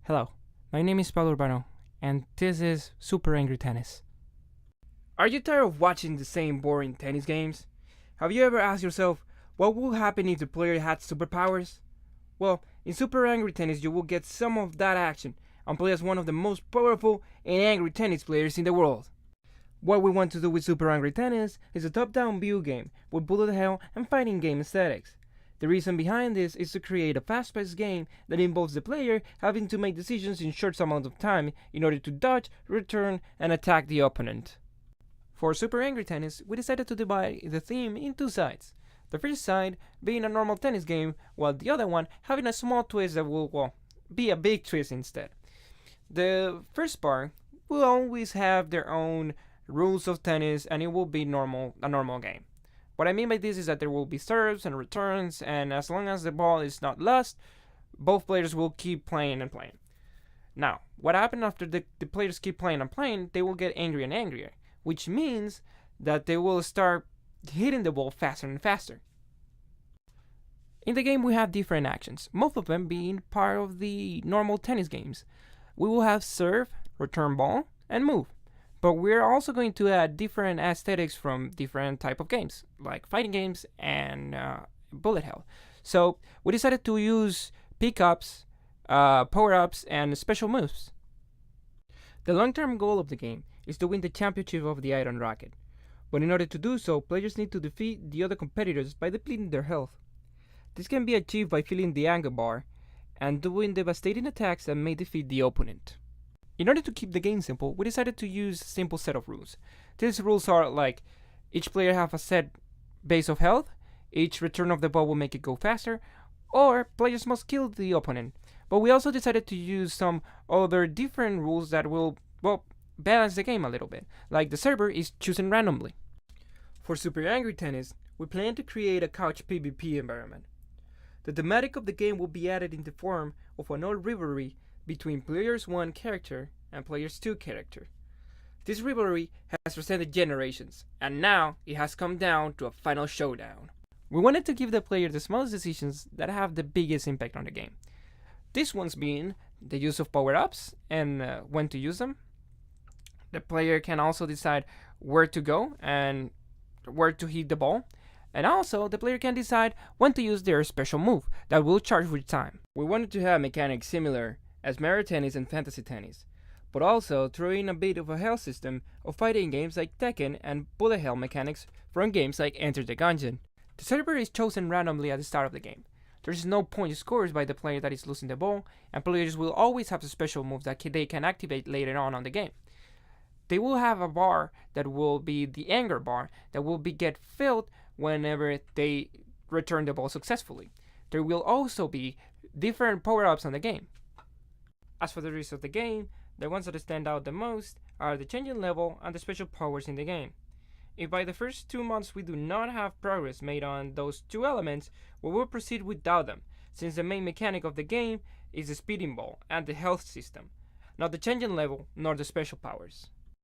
Hello, my name is Paulo Urbano, and this is Super Angry Tennis. Are you tired of watching the same boring tennis games? Have you ever asked yourself, what would happen if the player had superpowers? Well, in Super Angry Tennis you will get some of that action and play as one of the most powerful and angry tennis players in the world. What we want to do with Super Angry Tennis is a top-down view game with bullet hell and fighting game aesthetics. The reason behind this is to create a fast-paced game that involves the player having to make decisions in short amounts of time in order to dodge, return, and attack the opponent. For Super Angry Tennis, we decided to divide the theme in two sides. The first side being a normal tennis game, while the other one having a small twist that will, be a big twist instead. The first part will always have their own rules of tennis and it will be a normal game. What I mean by this is that there will be serves and returns, and as long as the ball is not lost, both players will keep playing and playing. Now, what happens after the players keep playing and playing, they will get angrier and angrier, which means that they will start hitting the ball faster and faster. In the game we have different actions, most of them being part of the normal tennis games. We will have serve, return ball, and move. But we're also going to add different aesthetics from different type of games, like fighting games and bullet hell. So we decided to use pickups, power-ups, and special moves. The long-term goal of the game is to win the championship of the Iron Racket. But in order to do so, players need to defeat the other competitors by depleting their health. This can be achieved by filling the anger bar and doing devastating attacks that may defeat the opponent. In order to keep the game simple, we decided to use a simple set of rules. These rules are like, each player have a set base of health, each return of the ball will make it go faster, or players must kill the opponent. But we also decided to use some other different rules that will, balance the game a little bit, like the server is chosen randomly. For Super Angry Tennis, we plan to create a couch PvP environment. The thematic of the game will be added in the form of an old rivalry between Players 1 character and Players 2 character. This rivalry has transcended generations, and now it has come down to a final showdown. We wanted to give the player the smallest decisions that have the biggest impact on the game. These ones being the use of power-ups and when to use them. The player can also decide where to go and where to hit the ball. And also, the player can decide when to use their special move that will charge with time. We wanted to have mechanics similar as Mario Tennis and Fantasy Tennis, but also throw in a bit of a health system of fighting games like Tekken and bullet hell mechanics from games like Enter the Gungeon. The server is chosen randomly at the start of the game. There is no point scores by the player that is losing the ball, and players will always have a special move that they can activate later on the game. They will have a bar that will be the anger bar that will get filled whenever they return the ball successfully. There will also be different power-ups on the game. As for the rest of the game, the ones that stand out the most are the changing level and the special powers in the game. If by the first 2 months we do not have progress made on those two elements, we will proceed without them, since the main mechanic of the game is the speeding ball and the health system, not the changing level nor the special powers.